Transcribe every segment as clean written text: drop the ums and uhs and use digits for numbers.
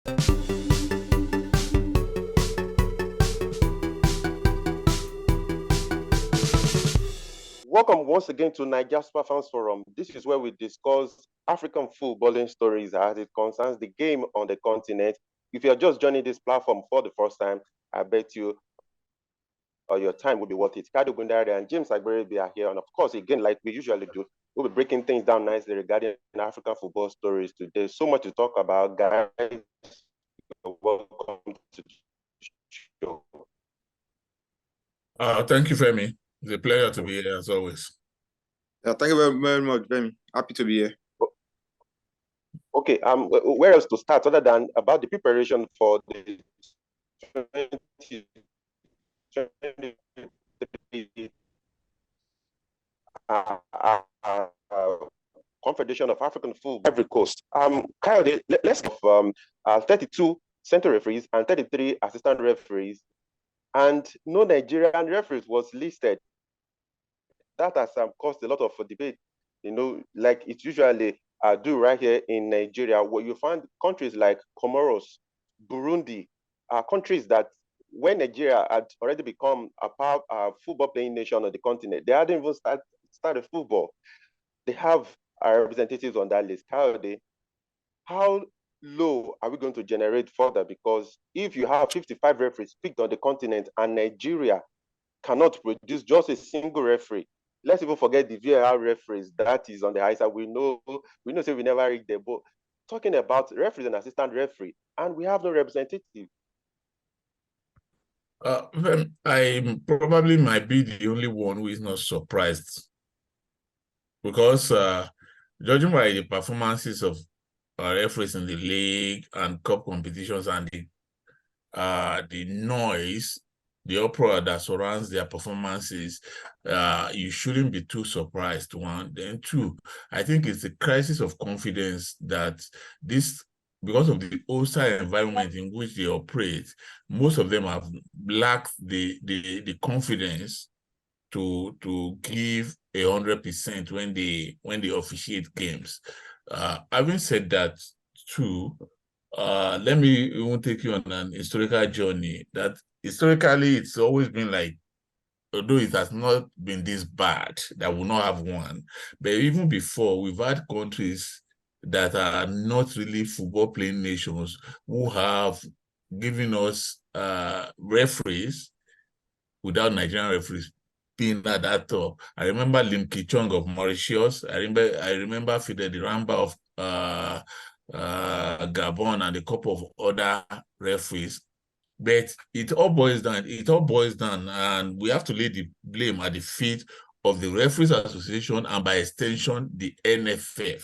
Welcome once again to Nigeria Super Fans Forum. This is where we discuss African footballing stories as it concerns the game on the continent. If you are just joining this platform for the first time, I bet you your time will be worth it. Kado Gundari and James Agberebi are here. And of course, again, like we usually do, we'll be breaking things down nicely regarding African football stories today. So much to talk about, guys. Welcome to the show. Thank you, Femi. It's a pleasure to be here as always. Thank you very much, Femi. Happy to be here. Okay, where else to start other than about the preparation for the 2023 Confederation of African Football, Ivory Coast. Kyle, let's have 32 central referees and 33 assistant referees, and no Nigerian referees was listed. That has caused a lot of debate, like it's usually do right here in Nigeria, where you find countries like Comoros, Burundi, countries that when Nigeria had already become a football playing nation on the continent, they hadn't even started football. They have representatives on that list. How low are we going to generate further? Because if you have 55 referees picked on the continent and Nigeria cannot produce just a single referee, let's even forget the VAR referees that is on the high side. We know say we never reach the ball. Talking about referees and assistant referee, and we have no representative. I probably might be the only one who is not surprised, because judging by the performances of referees in the league and cup competitions and the noise, the uproar that surrounds their performances, you shouldn't be too surprised, one. Then two, I think it's a crisis of confidence that because of the hostile environment in which they operate, most of them have lacked the confidence to give 100% when they officiate games. Having said that, too, let me even take you on an historical journey. That historically, it's always been like, although it has not been this bad, that will not have one, but even before, we've had countries that are not really football playing nations who have given us referees without Nigerian referees being at that top. I remember Lim Ki-chong of Mauritius. I remember Fidel Ramba of Gabon and a couple of other referees. But it all boils down, and we have to lay the blame at the feet of the Referees Association and by extension the NFF.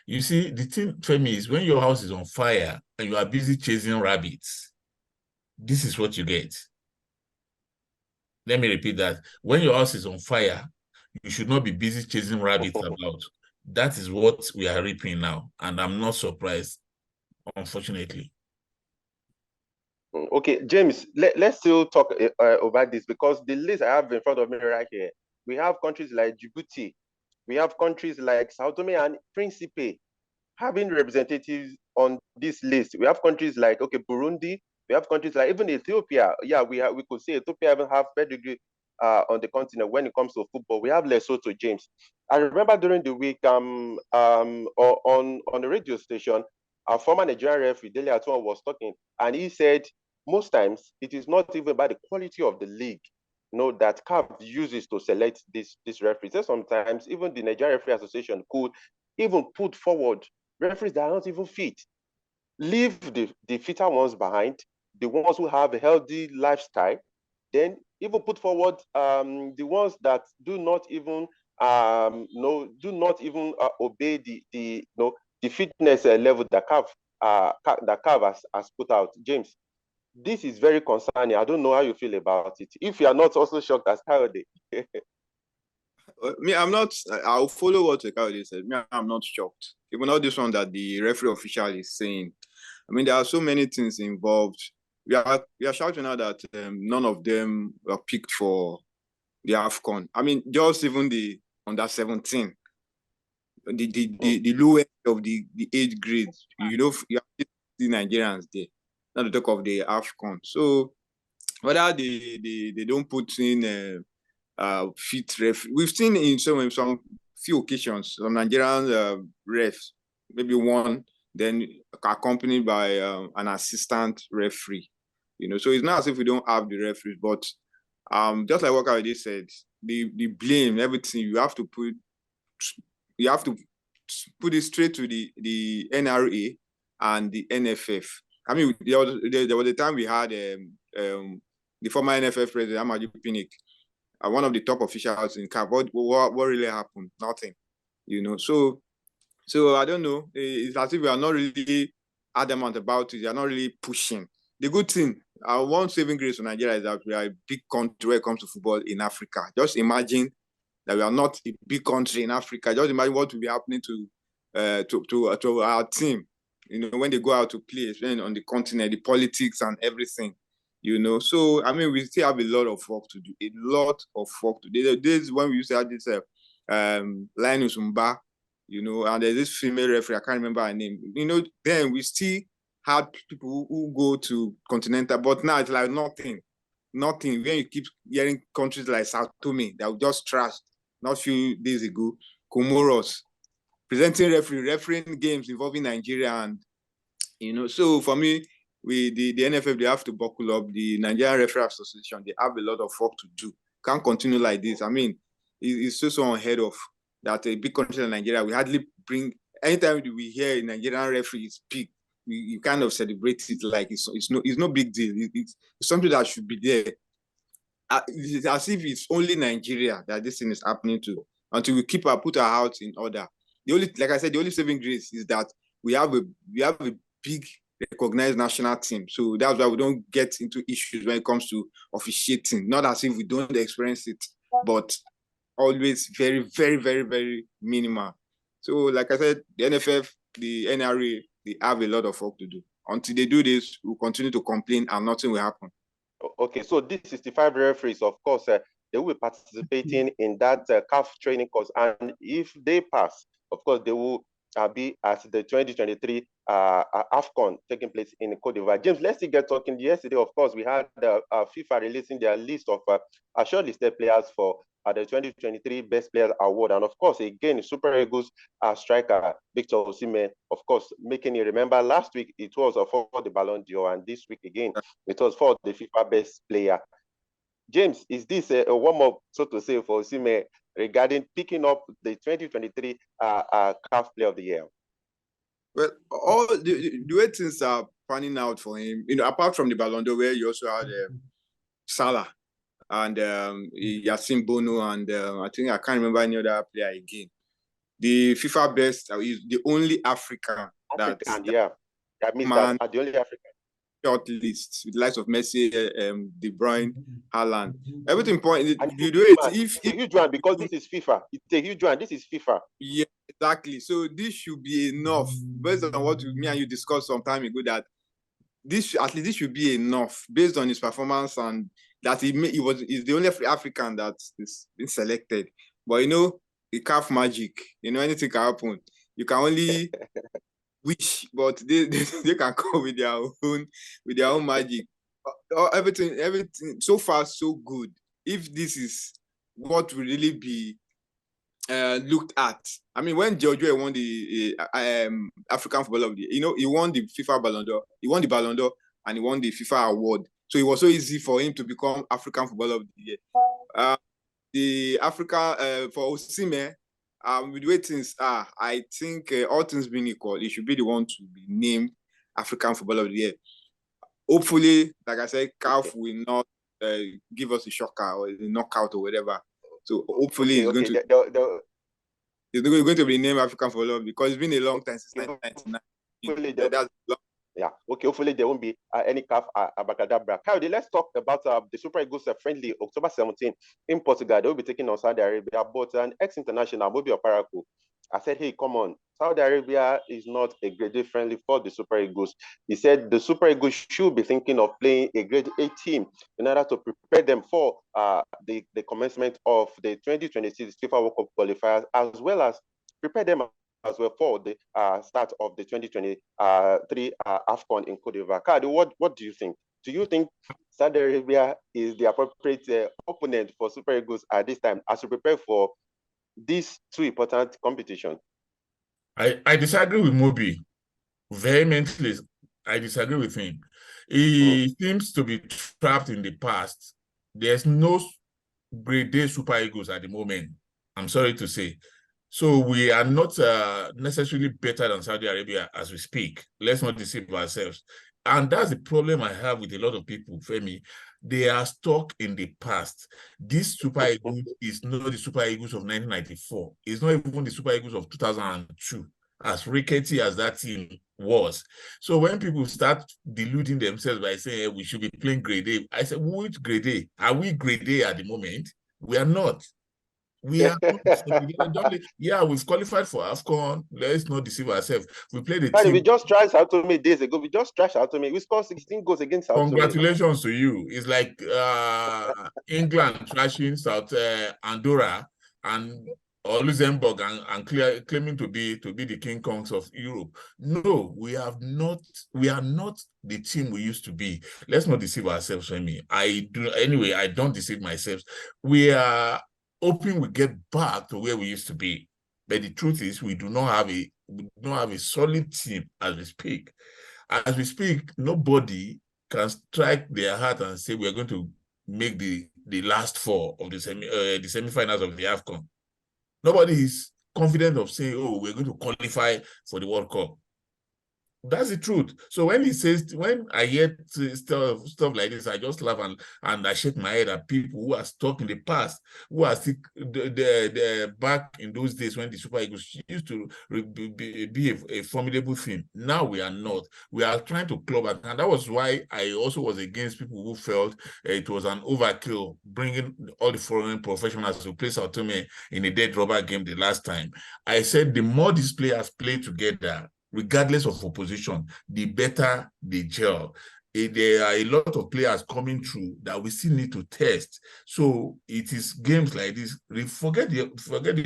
You see, the thing for me is when your house is on fire and you are busy chasing rabbits, this is what you get. Let me repeat that. When your house is on fire, you should not be busy chasing rabbits about. That is what we are reaping now, and I'm not surprised, unfortunately. Okay, James, let's still talk about this, because the list I have in front of me right here, we have countries like Djibouti, we have countries like Sao Tome and Principe having representatives on this list. We have countries like, Burundi, we have countries like even Ethiopia. Yeah, we could say Ethiopia even have pedigree on the continent when it comes to football. We have Lesotho, James. I remember during the week on the radio station, our former Nigerian referee, Dele Atuan, was talking, and he said most times it is not even about the quality of the league, that CAF uses to select this referee. So sometimes even the Nigerian Referee Association could even put forward referees that are not even fit. Leave the fitter ones behind, the ones who have a healthy lifestyle, then even put forward the ones that do not even obey the fitness level that CAF has put out. James, this is very concerning. I don't know how you feel about it. If you are not also shocked as Kayode. Me, I'm not. I'll follow what Kayode said. Me, I'm not shocked. Even all this one that the referee official is saying. I mean, there are so many things involved. We are shouting now that none of them were picked for the AFCON. I mean, just even the under 17, the lowest of the age grades. You have still Nigerians there. Not to talk of the AFCON. So whether they don't put in fit ref. We've seen in some few occasions some Nigerian refs, maybe one, then accompanied by an assistant referee. So it's not as if we don't have the referees, but just like what Kawede said, the blame, everything you have to put it straight to the NRA and the NFF. I mean, there was a time we had the former NFF president Amaju Pinnick, one of the top officials in CAF. What really happened? Nothing. So I don't know. It's as if we are not really adamant about it. They are not really pushing. The good thing, one saving grace for Nigeria is that we are a big country when it comes to football in Africa. Just imagine that we are not a big country in Africa. Just imagine what will be happening to our team, when they go out to play, especially on the continent, the politics and everything, So, I mean, we still have a lot of work to do. A lot of work to do. This when we used to have this Lionel Messi, and there's this female referee, I can't remember her name. Then we still had people who go to continental, but now it's like nothing. When you keep hearing countries like Sao Tome that were just trashed not a few days ago, Comoros, presenting refereeing games involving Nigeria, and so for me, the NFF, they have to buckle up. The Nigerian Referee Association, they have a lot of work to do. Can't continue like this. I mean, it's so unheard of that a big country like Nigeria, we hardly bring, anytime we hear a Nigerian referee speak, you kind of celebrate it like it's no big deal. It's something that should be there. It's as if it's only Nigeria that this thing is happening to, until we put our house in order. Like I said, the only saving grace is that we have a big recognized national team. So that's why we don't get into issues when it comes to officiating. Not as if we don't experience it, but always very, very, very, very minimal. So like I said, the NFF, the NRA, they have a lot of work to do. Until they do this, we'll continue to complain and nothing will happen. Okay, so these 65 referees, of course, they will be participating in that CAF training course. And if they pass, of course, they will be at the 2023 AFCON taking place in Cote d'Ivoire. James, let's get talking. Yesterday, of course, we had FIFA releasing their list of shortlisted players for the 2023 Best Players Award. And of course, again, Super Eagles striker Victor Osimhen, of course, making you remember last week it was for the Ballon d'Or, and this week again it was for the FIFA Best Player. James, is this a warm-up, so to say, for Osimhen regarding picking up the 2023 CAF Player of the Year? Well, all the way things are panning out for him, apart from the Ballon d'Or, where you also had Salah and Yassine Bounou, and I think I can't remember any other player again. The FIFA Best is the only African that the only African short list with the likes of Messi, De Bruyne, Haaland. Everything point. You do it it's a huge one because this is FIFA. It's a huge one. This is FIFA. Yeah, exactly. So this should be enough, based on what me and you discussed some time ago. That this should be enough based on his performance, and that he's the only African that is been selected. But the CAF magic. Anything can happen. You can only wish, but they can come with their own magic. Everything so far so good. If this is what will really be looked at, I mean, when Georgia won the African Footballer of the Year, he won the FIFA Ballon d'Or, he won the Ballon d'Or, and he won the FIFA award. So it was so easy for him to become African Footballer of the Year. The Africa for Osimhen, with the way things are, I think all things being equal, he should be the one to be named African Footballer of the Year. Hopefully, like I said, CAF will not give us a shocker or a knockout or whatever. So hopefully he's going to be named African Footballer, because it's been a long time since 1999. Yeah, okay, hopefully there won't be any CAF abacadabra. Kyle, let's talk about the Super Eagles friendly October 17 in Portugal. They will be taking on Saudi Arabia, but an ex-international, Mobi Oparaku, I said, hey, come on, Saudi Arabia is not a grade A friendly for the Super Eagles. He said the Super Eagles should be thinking of playing a grade A team in order to prepare them for the commencement of the 2026 FIFA World Cup qualifiers, as well as prepare them as well for the start of the 2023 AFCON in Cote d'Ivoire. Kadu, what do you think? Do you think Saudi Arabia is the appropriate opponent for Super Eagles at this time as we prepare for these two important competitions? I disagree with Mobi vehemently. I disagree with him. He seems to be trapped in the past. There's no grade A Super Eagles at the moment. I'm sorry to say. So we are not necessarily better than Saudi Arabia as we speak. Let's not deceive ourselves. And that's the problem I have with a lot of people, Femi. They are stuck in the past. This Super Eagles is not the Super Eagles of 1994. It's not even the Super Eagles of 2002, as rickety as that team was. So when people start deluding themselves by saying, hey, we should be playing grade A, I said, which grade A? Are we grade A at the moment? We are not. We are not. Yeah, we've qualified for AFCON. Let's not deceive ourselves. We played a team. We just trashed Sao Tome days ago. We just trashed Sao Tome. We scored 16 goals against Sao Tome. Congratulations to you. It's like England trashing South Andorra and or Luxembourg and claiming to be the King Kongs of Europe. No, we are not the team we used to be. Let's not deceive ourselves, Remy. I don't deceive myself. We are hoping we get back to where we used to be. But the truth is we do not have a solid team as we speak. As we speak, nobody can strike their heart and say we're going to make the last four of the semifinals of the AFCON. Nobody is confident of saying, oh, we're going to qualify for the World Cup. That's the truth. So when I hear stuff like this, I just laugh and I shake my head at people who are stuck in the past, who are still back in those days when the Super Eagles used to be a formidable thing. Now we are not. We are trying to club it, and that was why I also was against people who felt it was an overkill bringing all the foreign professionals to play Sao Tome in a dead rubber game the last time. I said the more these players play together, regardless of opposition, the better they gel. There are a lot of players coming through that we still need to test. So it is games like this. Forget the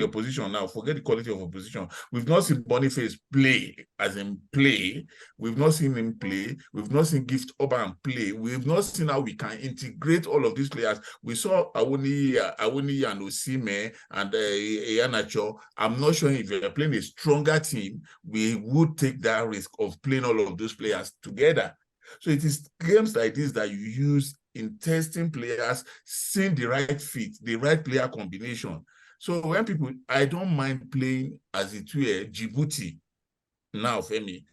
opposition now. Forget the quality of opposition. We've not seen Boniface play, as in play. We've not seen him play. We've not seen Gift Oban play. We've not seen how we can integrate all of these players. We saw Awuni and Osimhen and Iheanacho. I'm not sure if you're playing a stronger team, we would take that risk of playing all of those players together. So it is games like this that you use in testing players, seeing the right fit, the right player combination. So when people, I don't mind playing as it were Djibouti now, Femi.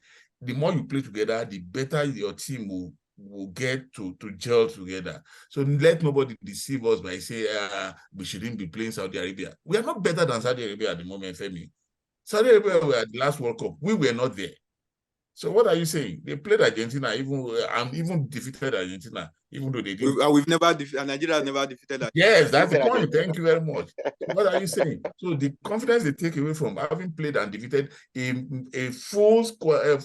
The more you play together, the better your team will get to gel together. So let nobody deceive us by saying we shouldn't be playing Saudi Arabia. We are not better than Saudi Arabia at the moment, Femi. Saudi Arabia were at the last World Cup. We were not there. So what are you saying? They played Argentina, even defeated Argentina, even though they didn't. Nigeria has never defeated Argentina. Yes, that's the point. Thank you very much. What are you saying? So the confidence they take away from having played and defeated a full-powered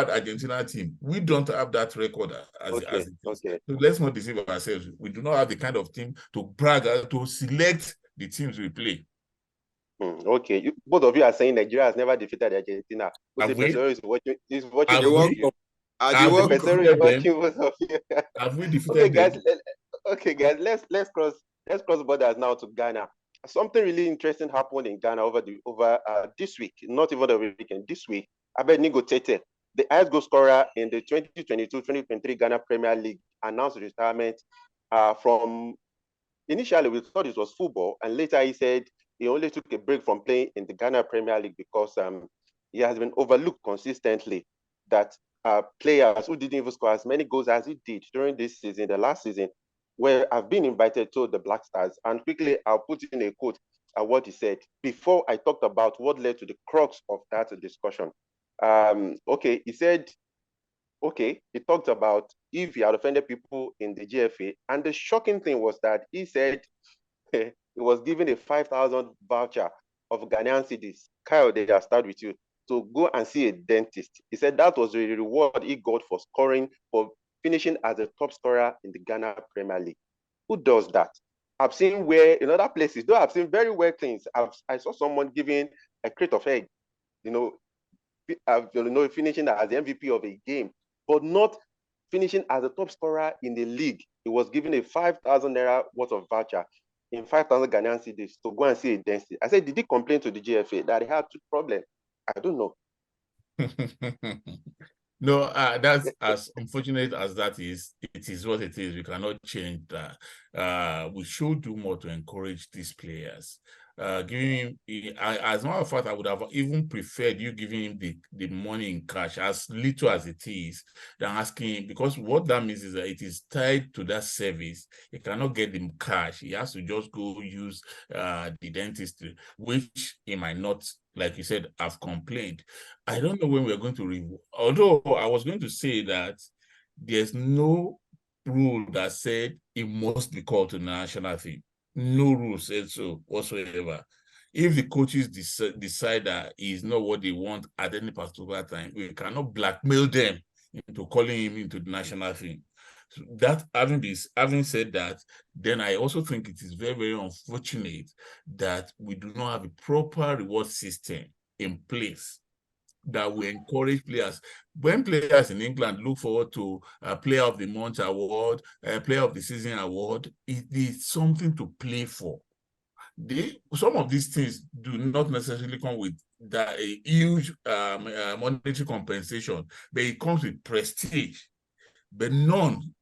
Argentina team. We don't have that record as okay. So let's not deceive ourselves. We do not have the kind of team to brag to select the teams we play. Okay, both of you are saying Nigeria has never defeated Argentina. Have we defeated okay, guys. Let's cross borders now to Ghana. Something really interesting happened in Ghana over this week. Not even the weekend. This week, Abednego Tete, the highest goal scorer in the 2022-2023 Ghana Premier League, announced retirement from. Initially, we thought it was football, and later he said he only took a break from playing in the Ghana Premier League because he has been overlooked consistently. That players who didn't even score as many goals as he did during this season, the last season, have been invited to the Black Stars. And quickly, I'll put in a quote at what he said before I talked about what led to the crux of that discussion. He said, he talked about if he had offended people in the GFA. And the shocking thing was that he said he was given a 5,000 voucher of Ghanaian cedis. Kyle, I'll start with you. To go and see a dentist. He said that was the reward he got for finishing as a top scorer in the Ghana Premier League. Who does that? I've seen where in other places, though I've seen very well things. I saw someone giving a crate of egg, finishing as the MVP of a game, but not finishing as the top scorer in the league. He was given a 5,000 naira worth of voucher in 5,000 Ghanaian cedis to go and see a dentist. I said, did he complain to the GFA that he had two problems? I don't know. No, that's as unfortunate as that is. It is what it is. We cannot change that. We should do more to encourage these players. Giving him, as a matter of fact, I would have even preferred you giving him the money in cash, as little as it is, than asking him, because what that means is that it is tied to that service. He cannot get him cash. He has to just go use the dentist, which he might not, like you said, have complained. I don't know when we're going to review. Although I was going to say that there's no rule that said it must be called to the national team. No rule said so whatsoever. If the coaches decide that he's not what they want at any particular time, we cannot blackmail them into calling him into the national team. So that having said that, then I also think it is very, very unfortunate that we do not have a proper reward system in place that will encourage players. When players in England look forward to a Player of the Month award, a Player of the Season award, it is something to play for. Some of these things do not necessarily come with a huge monetary compensation, but it comes with prestige. But none,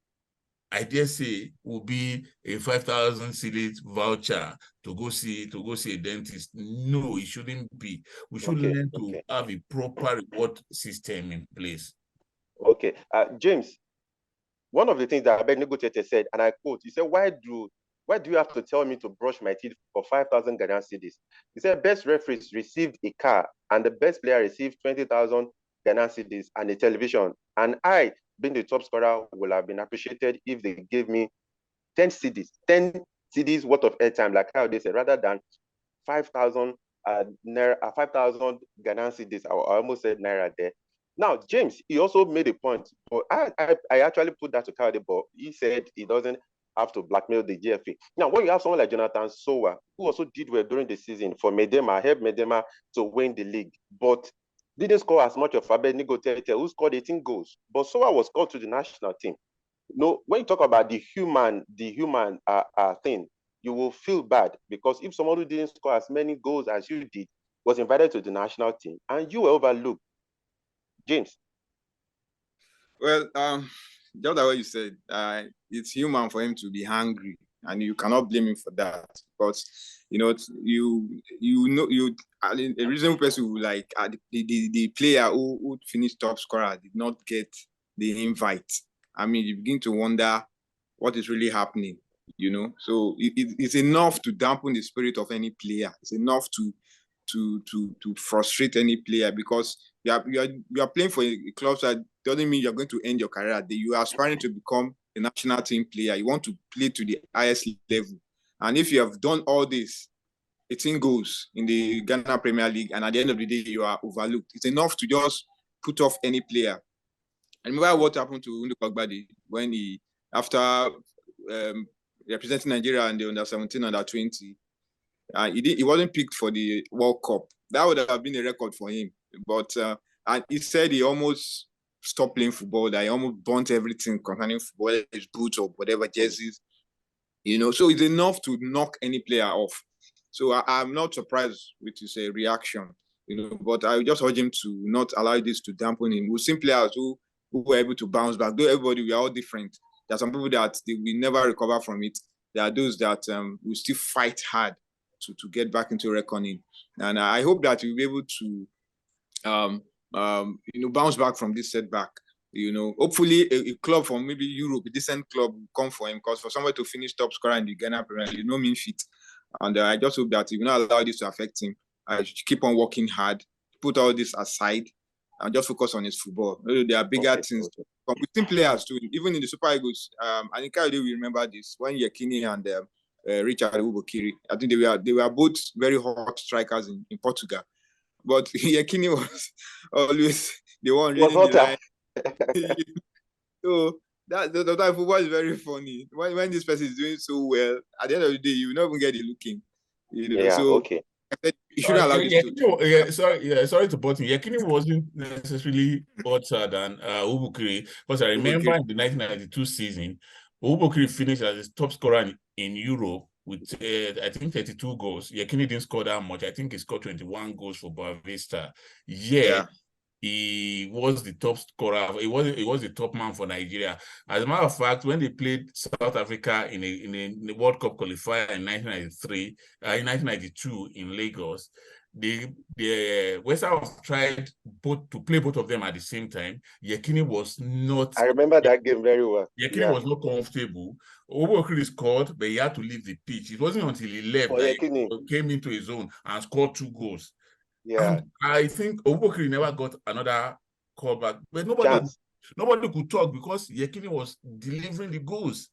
I dare say, will be a 5,000 cedis voucher to go see a dentist. No, it shouldn't be. We should learn to have a proper reward system in place. Okay, James, one of the things that Abednego Tete said, and I quote, he said, why do you have to tell me to brush my teeth for 5,000 Ghanaian cedis? He said, best referees received a car and the best player received 20,000 Ghanaian cedis and a television. And I, being the top scorer, would have been appreciated if they gave me 10 cedis worth of airtime, like how they said, rather than 5,000 naira, 5,000 Ghanaian cedis. I almost said naira there. Now, James, he also made a point. But I actually put that to Kayode, but he said he doesn't have to blackmail the GFA. Now, when you have someone like Jonathan Sowa, who also did well during the season for Medema, helped Medema to win the league, but didn't score as much of Abednego Tete, who scored 18 goals. But Sowa was called to the national team. No, when you talk about the human thing, you will feel bad, because if someone who didn't score as many goals as you did was invited to the national team and you were overlooked, James. Well, just like what you said, it's human for him to be hungry, and you cannot blame him for that. Because a reasonable person who like the player who finished top scorer did not get the invite. I mean, you begin to wonder what is really happening. So it's enough to dampen the spirit of any player. It's enough to frustrate any player, because you are playing for a club that doesn't mean you're going to end your career. You are aspiring to become a national team player. You want to play to the highest level. And if you have done all this, 18 goals in the Ghana Premier League, and at the end of the day, you are overlooked, it's enough to just put off any player. I remember what happened to Nduka Ogbadi when after representing Nigeria in the under-17, under-20, he wasn't picked for the World Cup. That would have been a record for him. But and he said he almost stopped playing football, that he almost burnt everything concerning football, his boots or whatever, jerseys. So it's enough to knock any player off. So I'm not surprised with his reaction, but I just urge him to not allow this to dampen him. We've seen players who were able to bounce back. Though everybody, we are all different. There are some people that they will never recover from it. There are those that will still fight hard to get back into reckoning. And I hope that we'll be able to bounce back from this setback. Hopefully a club from maybe Europe, a decent club, will come for him, because for somebody to finish top scorer in the Ghana Premier League, no mean feat. And I just hope that he will not allow this to affect him. I should keep on working hard, put all this aside, and just focus on his football. There are bigger things. But with team players too, even in the Super Eagles, I think I do remember this when Yassine and Richard Ubokiri, I think they were both very hot strikers in Portugal. But Yassine was always the one reading the line. So that football is very funny. When this person is doing so well, at the end of the day, you will not even get the looking. Yeah, so okay. You shouldn't allow this to. Sorry to button. Yekini wasn't necessarily better than Ubukiri, because I remember in the 1992 season, Ubukiri finished as the top scorer in Europe with I think 32 goals. Yekini didn't score that much. I think he scored 21 goals for Boavista. Yeah. He was the top scorer. He was the top man for Nigeria. As a matter of fact, when they played South Africa in a World Cup qualifier in 1992 in Lagos, the West Ham tried to play both of them at the same time. Yekini was not. I remember that game very well. Yekini was not comfortable. Obokri scored, but he had to leave the pitch. It wasn't until he left that he came into his own and scored 2 goals. Yeah, and I think Obokri never got another call back, but nobody could talk because Yekini was delivering the goals.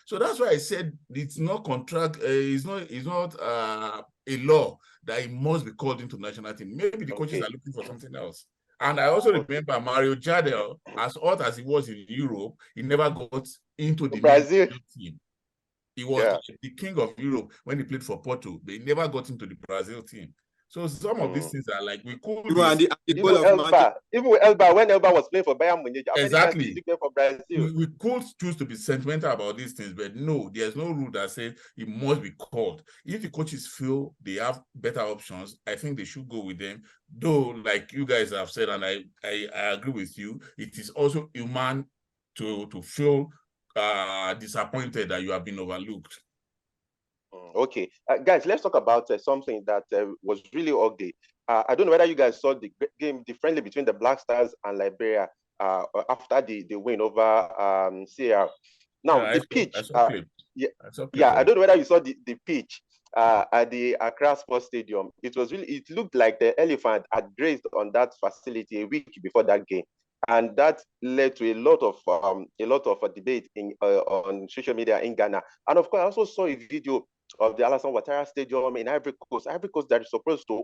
So that's why I said it's not it's not a law that he must be called into national team. Maybe the coaches are looking for something else. And I also remember Mario Jardel, as hot as he was in Europe, he never got into the Brazil team. He was the king of Europe when he played for Porto, but he never got into the Brazil team. So some of these things are like we could even with Elba, when Elba was playing for Bayern Munich, exactly for Brazil. We could choose to be sentimental about these things, but no, there's no rule that says it must be called. If the coaches feel they have better options, I think they should go with them. Though, like you guys have said, and I agree with you, it is also human to feel disappointed that you have been overlooked. Okay, guys, let's talk about something that was really ugly. I don't know whether you guys saw the game, the friendly between the Black Stars and Liberia after the win over CR. Now, the pitch. I don't know whether you saw the pitch at the Accra Sports Stadium. It looked like the elephant had grazed on that facility a week before that game. And that led to a lot of debate on social media in Ghana. And of course, I also saw a video of the Alassane Ouattara Stadium in Ivory Coast that is supposed to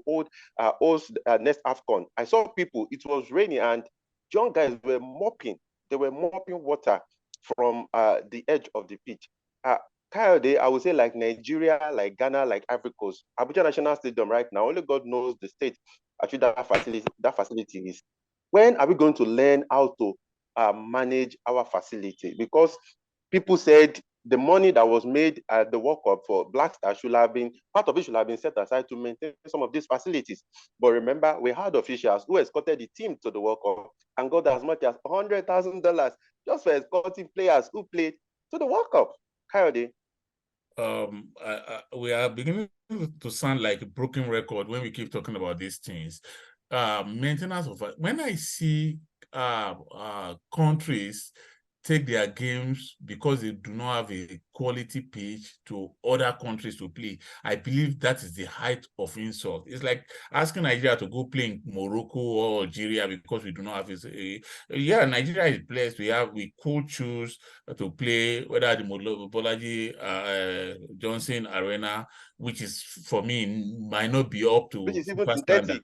host next AFCON. I saw people, it was raining, and young guys were mopping. They were mopping water from the edge of the pitch. Kayode, I would say like Nigeria, like Ghana, like Ivory Coast, Abuja National Stadium right now, only God knows the state actually that facility is. When are we going to learn how to manage our facility? Because people said the money that was made at the World Cup for Black Stars part of it should have been set aside to maintain some of these facilities. But remember, we had officials who escorted the team to the World Cup and got as much as $100,000 just for escorting players who played to the World Cup. Kayode. We are beginning to sound like a broken record when we keep talking about these things. Maintenance of when I see countries take their games because they do not have a quality pitch to other countries to play, I believe that is the height of insult. It's like asking Nigeria to go play in Morocco or Algeria because we do not have Nigeria is blessed. We could choose to play whether at the Bolaji Johnson Arena, which is for me might not be up to super standard.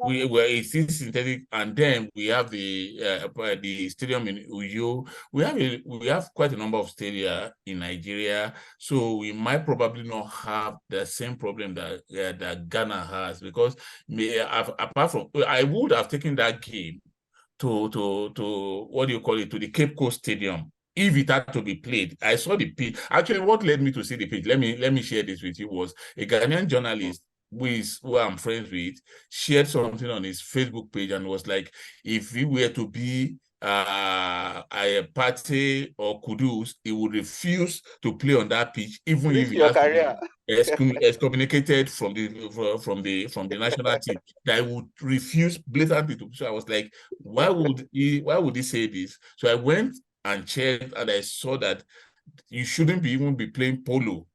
It's synthetic, and then we have the stadium in Uyo. We have quite a number of stadia in Nigeria, so we might probably not have the same problem that Ghana has, because apart from, I would have taken that game to what do you call it, to the Cape Coast Stadium if it had to be played. I saw the pitch. Actually, what led me to see the pitch, let me share this with you, was a Ghanaian journalist who I'm friends with, shared something on his Facebook page and was like, if he were to be a party or Kudus, he would refuse to play on that pitch, even if he has to be excommunicated from the national team. That I would refuse blatantly to. So I was like, why would he say this? So I went and checked, and I saw that you shouldn't even be playing polo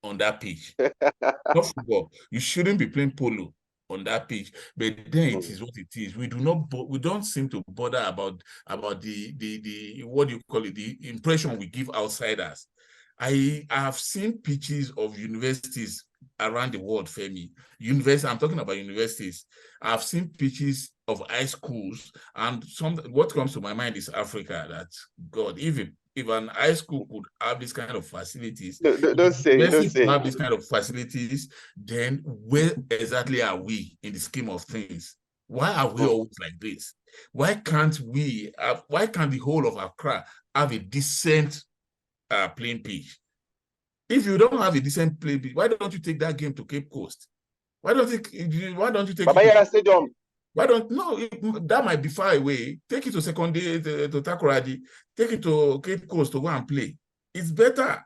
on that pitch. Not football. You shouldn't be playing polo on that pitch. But then it is what it is. We don't seem to bother about the what do you call it, the impression we give outsiders. I have seen pitches of universities around the world, Femi. I'm talking about universities. I've seen pitches of high schools, and what comes to my mind is Africa. That God, if if an high school could have this kind of facilities, don't say, university could have this kind of facilities, then where exactly are we in the scheme of things? Why are we always like this? Why can't the whole of Accra have a decent playing pitch? If you don't have a decent playing pitch, why don't you take that game to Cape Coast? Why don't you take Baba it to Stadium? Why don't that might be far away. Take it to secondary to Takoradi, take it to Cape Coast to go and play. It's better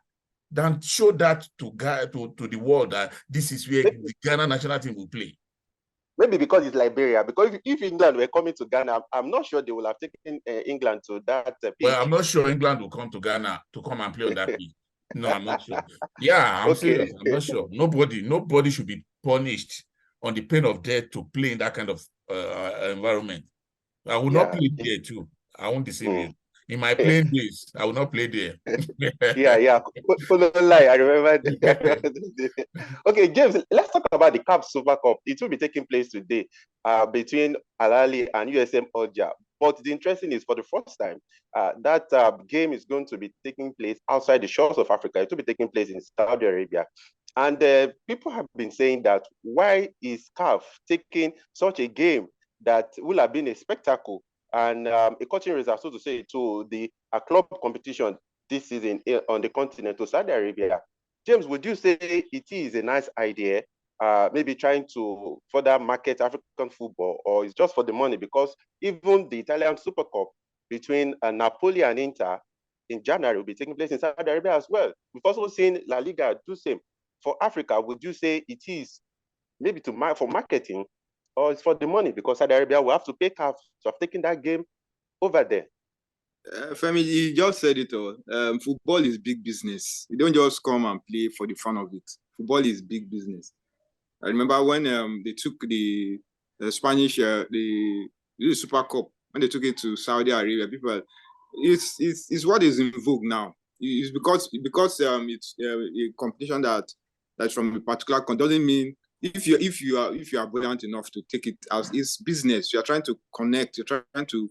than show that to the world that this is where the Ghana national team will play. Maybe because it's Liberia. Because if England were coming to Ghana, I'm not sure they will have taken England to that pitch. Well, I'm not sure England will come to Ghana to come and play on that pitch. No, I'm not sure. Yeah, I'm serious. I'm not sure. Nobody should be punished on the pain of death to play in that kind of environment. I will not play there too. I won't deceive you. In my playing days, I will not play there. yeah. Don't lie. I remember. Okay, James, let's talk about the CAF Super Cup. It will be taking place today between Al Ahly and USM Alger. But the interesting is, for the first time, that game is going to be taking place outside the shores of Africa. It will be taking place in Saudi Arabia. And people have been saying that why is CAF taking such a game that will have been a spectacle and a cutting razor, so to say, to the club competition this season on the continent to Saudi Arabia? James, would you say it is a nice idea, maybe trying to further market African football, or it's just for the money? Because even the Italian Super Cup between Napoli and Inter in January will be taking place in Saudi Arabia as well. We've also seen La Liga do same. For Africa, would you say it is maybe for marketing, or it's for the money? Because Saudi Arabia will have to pay CAF to have taken that game over there. Femi, you just said it all. Football is big business. You don't just come and play for the fun of it. Football is big business. I remember when they took the Spanish the Super Cup, when they took it to Saudi Arabia, people, it's what is in vogue now. It's because it's a competition that's from a particular country. Doesn't mean if you are brilliant enough to take it as it's business. You are trying to connect. You're trying to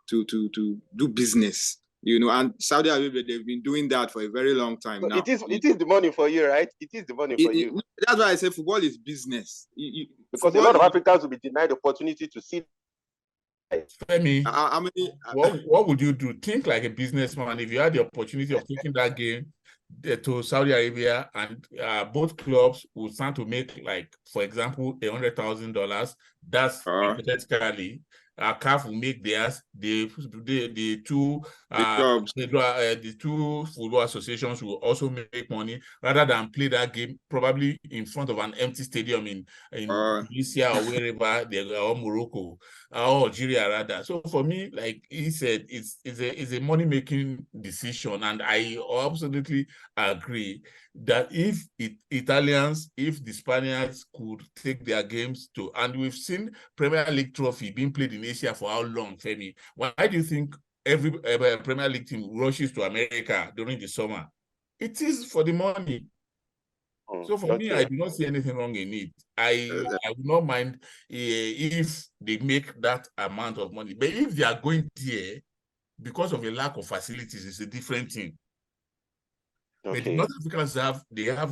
do business, and Saudi Arabia, they've been doing that for a very long time now. It is the money for you, right? It is the money for you. That's why I say football is business. Because a lot of Africans will be denied the opportunity to see. Femi, what would you do? Think like a businessman. If you had the opportunity of taking that game to Saudi Arabia, and both clubs would stand to make, like, for example, $100,000. That's hypothetically. CAF will make theirs. The two football associations will also make money, rather than play that game probably in front of an empty stadium in Tunisia or wherever they are, or Morocco or Algeria rather. So for me, like he said, it's a money-making decision, and I absolutely agree that if the Spaniards could take their games to, and we've seen Premier League trophy being played in Asia for how long, Femi? Why do you think every Premier League team rushes to America during the summer? It is for the money. So for me, I do not see anything wrong in it. I would not mind if they make that amount of money. But if they are going there because of a lack of facilities, it's a different thing. But the North Africans have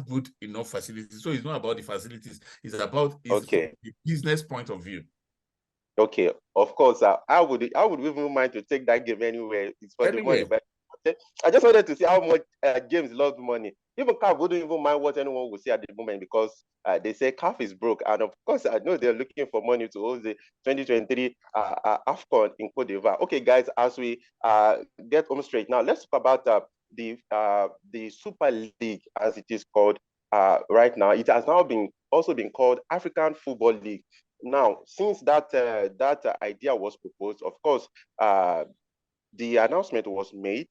good enough facilities. So it's not about the facilities. It's about the business point of view. Okay, of course, I would even mind to take that game anywhere. It's for the money. But I just wanted to see how much James loves money. Even CAF wouldn't even mind what anyone will say at the moment, because they say CAF is broke. And of course, I know they're looking for money to hold the 2023 AFCON in Cote d'Ivoire. Okay, guys, as we get home straight now, let's talk about the Super League, as it is called right now. It has now also been called African Football League. Now, since that idea was proposed, of course, the announcement was made,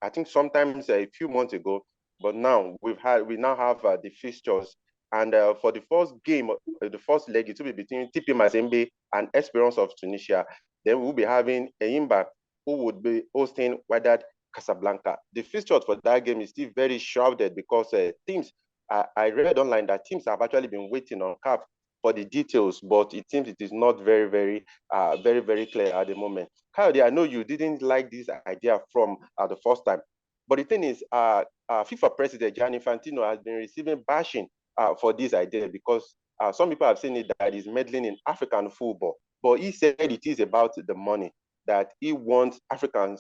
I think sometimes a few months ago. But now we now have the fixtures, and for the first game, the first leg, it will be between TP Mazembe and Esperance of Tunisia. Then we'll be having Eimba, who would be hosting Wydad Casablanca. The fixture for that game is still very shrouded, because teams, I read online that teams have actually been waiting on CAF for the details, but it seems it is not very, very clear at the moment. Kyle, I know you didn't like this idea from the first time. But the thing is, FIFA president Gianni Infantino has been receiving bashing for this idea because some people have seen it that he's meddling in African football. But he said it is about the money, that he wants African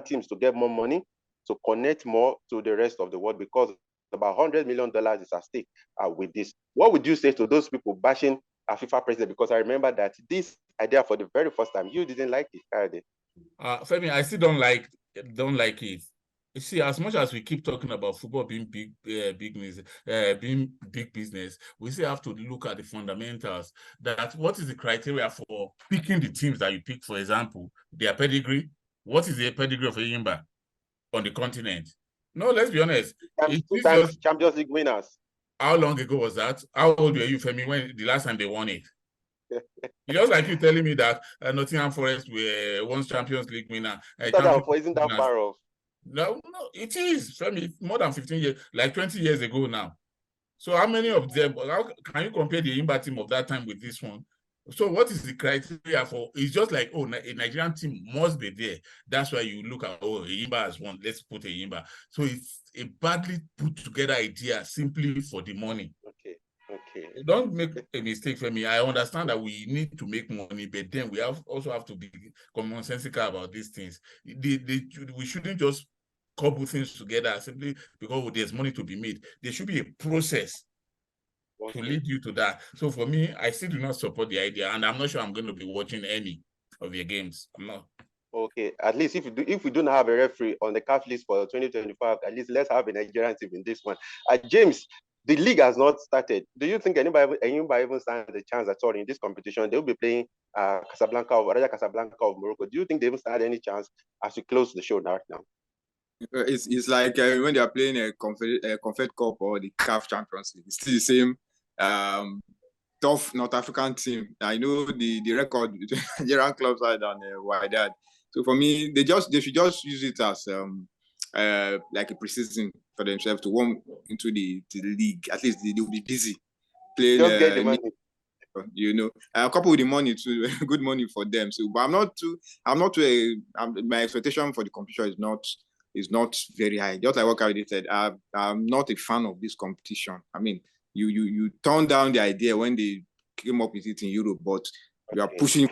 teams to get more money, to connect more to the rest of the world, because about $100 million is at stake with this. What would you say to those people bashing FIFA president? Because I remember that this idea for the very first time, you didn't like it. Femi, I still don't like it. You see, as much as we keep talking about football being big business, we still have to look at the fundamentals. That what is the criteria for picking the teams that you pick? For example, their pedigree. What is the pedigree of Enyimba on the continent? No, let's be honest. Two-time Champions League winners. How long ago was that? How old were you, Femi, when the last time they won it? Just like you telling me that Nottingham Forest were once Champions League winner. Isn't that far off? No, it is. Femi, more than 15 years, like 20 years ago now. So how many of them, how can you compare the Enyimba team of that time with this one? So what is the criteria for? It's just like, oh, a Nigerian team must be there. That's why you look at, oh, Enyimba has won, let's put Enyimba. So it's a badly put together idea simply for the money. Okay. Don't make a mistake for me. I understand that we need to make money, but then we also have to be commonsensical about these things. We shouldn't just couple things together simply because there's money to be made. There should be a process to lead you to that. So for me, I still do not support the idea, and I'm not sure I'm going to be watching any of your games. I'm not. Okay, at least if we don't have a referee on the CAF list for 2025, at least let's have a Nigerian team in this one. James, the league has not started. Do you think anybody even stands a chance at all in this competition? They'll be playing Raja Casablanca of Morocco. Do you think they even stand any chance as we close the show right now? It's like when they are playing a Confed Cup or the CAF Champions League. It's still the same tough North African team. I know the record between Nigerian clubs are than Wydad. So for me, they should just use it as like a preseason for themselves to warm into the league. At least they'll be busy playing. Just get the money. You know, coupled with the money too, good money for them. So, but my expectation for the competition is not very high. Just like what Kylian said, I'm not a fan of this competition. I mean, you turned down the idea when they came up with it in Europe, but you are pushing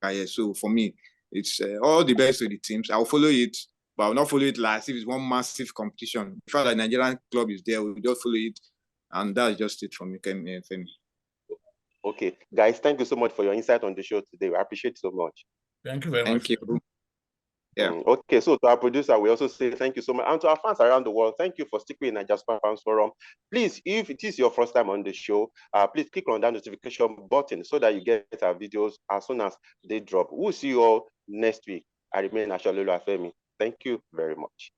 it. So for me, it's all the best to the teams. I'll follow it, but I'll not follow it last if it's one massive competition. The fact that Nigerian club is there, we'll just follow it, and that's just it from me, Femi. Okay, guys, thank you so much for your insight on the show today. I appreciate it so much. Thank you very much. Thank you. Yeah. Okay, so to our producer, we also say thank you so much. And to our fans around the world, thank you for sticking in Naija Super Fans Forum. Please, if it is your first time on the show, please click on that notification button so that you get our videos as soon as they drop. We'll see you all next week. I remain Ashololo Afemi. Thank you very much.